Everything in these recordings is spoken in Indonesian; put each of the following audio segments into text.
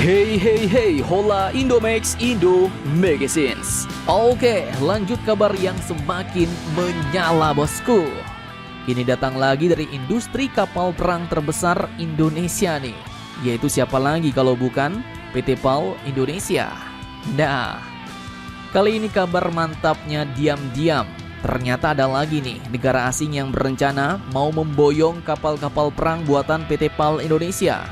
Hey hey hey, hola Indomax Indo Magazines. Oke, lanjut kabar yang semakin menyala bosku. Ini datang lagi dari industri kapal perang terbesar Indonesia nih. Yaitu siapa lagi kalau bukan PT PAL Indonesia. Nah, kali ini kabar mantapnya diam-diam. Ternyata ada lagi nih negara asing yang berencana mau memboyong kapal-kapal perang buatan PT PAL Indonesia.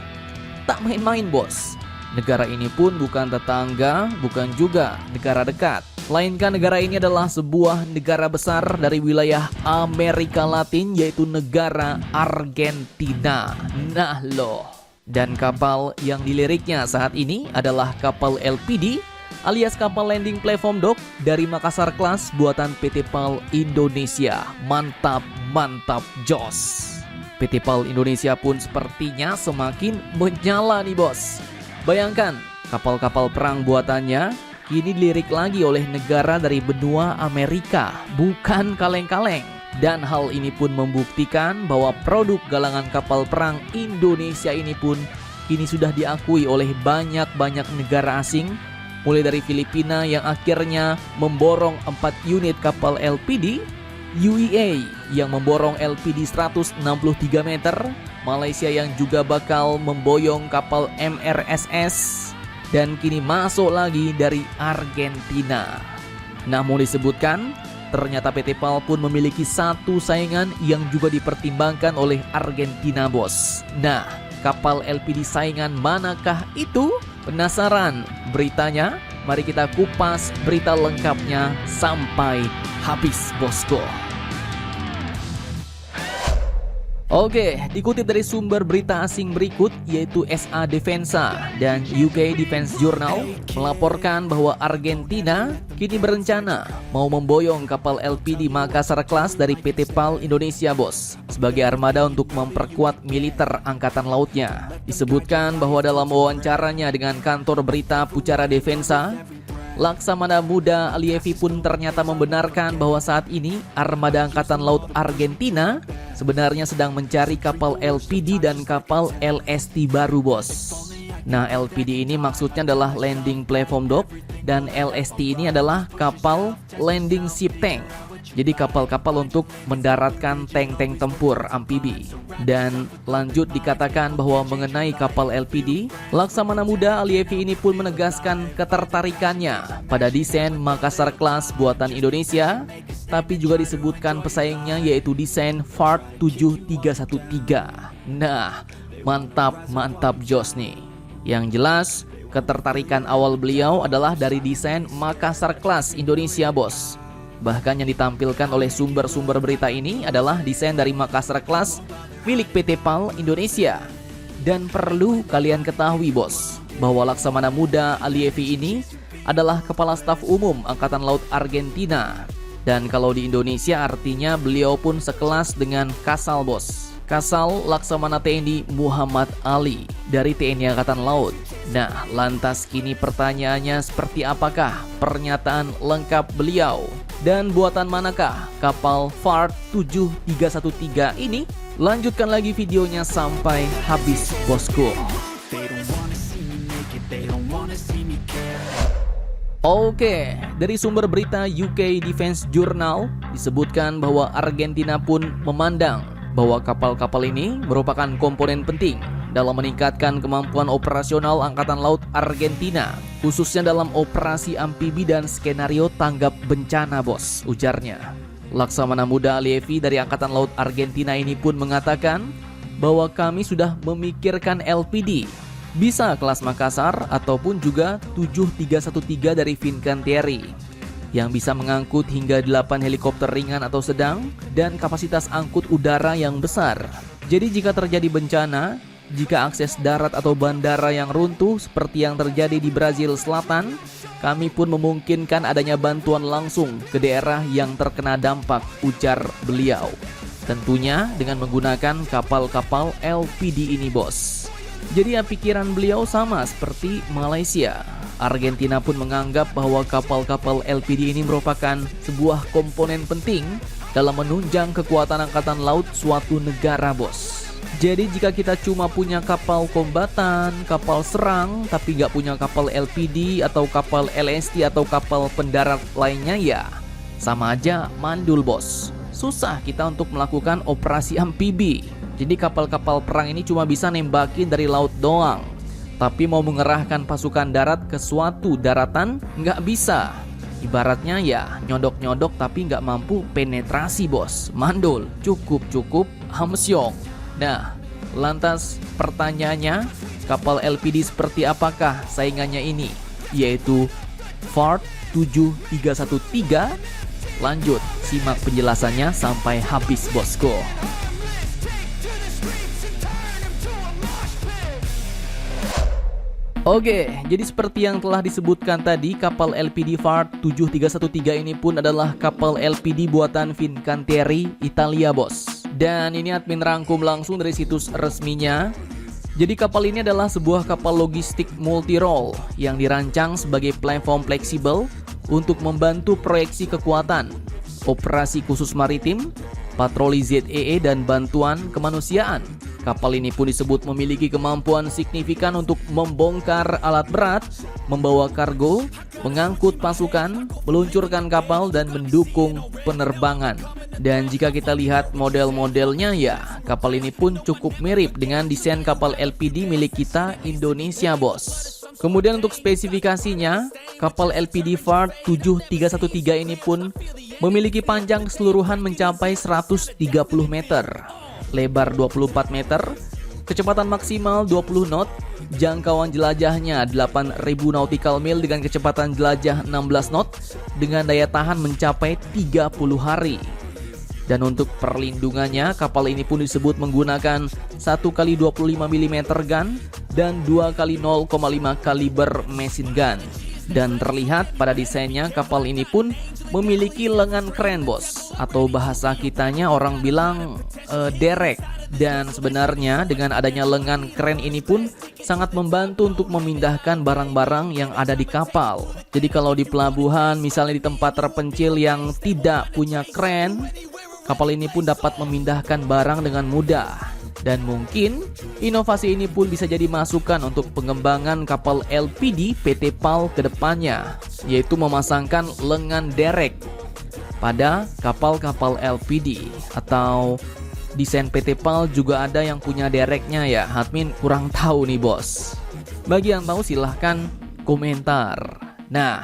Tak main-main bos. Negara ini pun bukan tetangga, bukan juga negara dekat. Melainkan negara ini adalah sebuah negara besar dari wilayah Amerika Latin, yaitu negara Argentina. Nah loh. Dan kapal yang diliriknya saat ini adalah kapal LPD alias kapal landing platform dock dari Makassar Class buatan PT PAL Indonesia. Mantap, mantap, jos. PT PAL Indonesia pun sepertinya semakin menyala nih bos. Bayangkan, kapal-kapal perang buatannya kini dilirik lagi oleh negara dari benua Amerika, bukan kaleng-kaleng. Dan hal ini pun membuktikan bahwa produk galangan kapal perang Indonesia ini pun kini sudah diakui oleh banyak-banyak negara asing, mulai dari Filipina yang akhirnya memborong 4 unit kapal LPD, UEA yang memborong LPD 163 meter, Malaysia yang juga bakal memboyong kapal MRSS, dan kini masuk lagi dari Argentina. Namun disebutkan, ternyata PT PAL pun memiliki satu saingan yang juga dipertimbangkan oleh Argentina bos. Nah, kapal LPD saingan manakah itu? Penasaran beritanya? Mari kita kupas berita lengkapnya sampai habis bosku. Oke, dikutip dari sumber berita asing berikut yaitu SA Defensa dan UK Defense Journal melaporkan bahwa Argentina kini berencana mau memboyong kapal LPD Makassar Class dari PT PAL Indonesia bos sebagai armada untuk memperkuat militer angkatan lautnya. Disebutkan bahwa dalam wawancaranya dengan kantor berita Pucara Defensa, Laksamana Muda Alievi pun ternyata membenarkan bahwa saat ini armada angkatan laut Argentina sebenarnya sedang mencari kapal LPD dan kapal LST baru bos. Nah, LPD ini maksudnya adalah landing platform dock dan LST ini adalah kapal landing ship tank. Jadi kapal-kapal untuk mendaratkan tank-tank tempur amfibi. Dan lanjut dikatakan bahwa mengenai kapal LPD, Laksamana Muda Alievi ini pun menegaskan ketertarikannya pada desain Makassar Class buatan Indonesia, tapi juga disebutkan pesaingnya yaitu desain FART 7313. Nah, mantap jos nih. Yang jelas, ketertarikan awal beliau adalah dari desain Makassar Class Indonesia bos. Bahkan yang ditampilkan oleh sumber-sumber berita ini adalah desain dari Makassar Class milik PT PAL Indonesia. Dan perlu kalian ketahui bos, bahwa Laksamana Muda Alievi ini adalah Kepala Staf Umum Angkatan Laut Argentina. Dan kalau di Indonesia artinya beliau pun sekelas dengan Kasal bos. Kasal Laksamana TNI Muhammad Ali dari TNI Angkatan Laut. Nah, lantas kini pertanyaannya seperti apakah pernyataan lengkap beliau? Dan buatan manakah kapal FART 7313 ini? Lanjutkan lagi videonya sampai habis bosku. Oke, dari sumber berita UK Defense Journal disebutkan bahwa Argentina pun memandang bahwa kapal-kapal ini merupakan komponen penting dalam meningkatkan kemampuan operasional Angkatan Laut Argentina, khususnya dalam operasi amfibi dan skenario tanggap bencana bos, ujarnya. Laksamana Muda Alievi dari Angkatan Laut Argentina ini pun mengatakan bahwa kami sudah memikirkan LPD, bisa kelas Makassar ataupun juga 7313 dari Fincantieri, yang bisa mengangkut hingga 8 helikopter ringan atau sedang dan kapasitas angkut udara yang besar. Jadi jika terjadi bencana, jika akses darat atau bandara yang runtuh seperti yang terjadi di Brazil Selatan, kami pun memungkinkan adanya bantuan langsung ke daerah yang terkena dampak, ujar beliau. Tentunya dengan menggunakan kapal-kapal LPD ini bos. Jadi pikiran beliau sama seperti Malaysia. Argentina pun menganggap bahwa kapal-kapal LPD ini merupakan sebuah komponen penting dalam menunjang kekuatan angkatan laut suatu negara bos. Jadi jika kita cuma punya kapal kombatan, kapal serang, tapi nggak punya kapal LPD atau kapal LST atau kapal pendarat lainnya, ya sama aja mandul bos. Susah kita untuk melakukan operasi amfibi. Jadi kapal-kapal perang ini cuma bisa nembakin dari laut doang. Tapi mau mengerahkan pasukan darat ke suatu daratan nggak bisa. Ibaratnya ya nyodok-nyodok tapi nggak mampu penetrasi bos. Mandul, cukup hamsyong. Nah, lantas pertanyaannya, kapal LPD seperti apakah saingannya ini? Yaitu FART 7313. Lanjut, simak penjelasannya sampai habis bosku. Oke, jadi seperti yang telah disebutkan tadi, kapal LPD FART 7313 ini pun adalah kapal LPD buatan Fincantieri Italia bos. Dan ini admin rangkum langsung dari situs resminya. Jadi kapal ini adalah sebuah kapal logistik multi-role yang dirancang sebagai platform fleksibel untuk membantu proyeksi kekuatan, operasi khusus maritim, patroli ZEE dan bantuan kemanusiaan. Kapal ini pun disebut memiliki kemampuan signifikan untuk membongkar alat berat, membawa kargo, mengangkut pasukan, meluncurkan kapal, dan mendukung penerbangan. Dan jika kita lihat model-modelnya ya, kapal ini pun cukup mirip dengan desain kapal LPD milik kita Indonesia bos. Kemudian untuk spesifikasinya, kapal LPD FART 7313 ini pun memiliki panjang keseluruhan mencapai 130 meter, lebar 24 meter, kecepatan maksimal 20 knot, jangkauan jelajahnya 8.000 nautical mil dengan kecepatan jelajah 16 knot, dengan daya tahan mencapai 30 hari. Dan untuk perlindungannya, kapal ini pun disebut menggunakan 1x25 mm gun dan 2x0,5 kaliber machine gun. Dan terlihat pada desainnya kapal ini pun memiliki lengan kren bos, atau bahasa kitanya orang bilang derek. Dan sebenarnya dengan adanya lengan kren ini pun sangat membantu untuk memindahkan barang-barang yang ada di kapal. Jadi kalau di pelabuhan misalnya di tempat terpencil yang tidak punya kren, kapal ini pun dapat memindahkan barang dengan mudah. Dan mungkin inovasi ini pun bisa jadi masukan untuk pengembangan kapal LPD PT PAL ke depannya, yaitu memasangkan lengan derek pada kapal-kapal LPD. Atau desain PT PAL juga ada yang punya dereknya ya, admin kurang tahu nih bos. Bagi yang tahu silahkan komentar. Nah,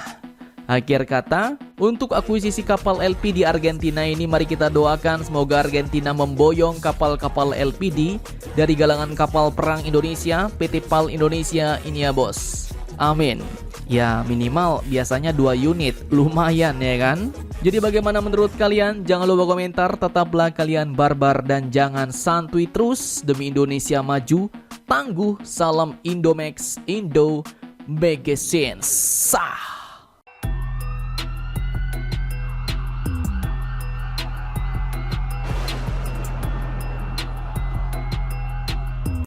akhir kata, untuk akuisisi kapal LPD Argentina ini mari kita doakan semoga Argentina memboyong kapal-kapal LPD dari galangan kapal perang Indonesia, PT PAL Indonesia ini ya bos. Amin. Ya minimal biasanya 2 unit, lumayan ya kan? Jadi bagaimana menurut kalian? Jangan lupa komentar, tetaplah kalian barbar dan jangan santuy terus demi Indonesia maju. Tangguh, salam Indomax, Indo Magazine. Sah.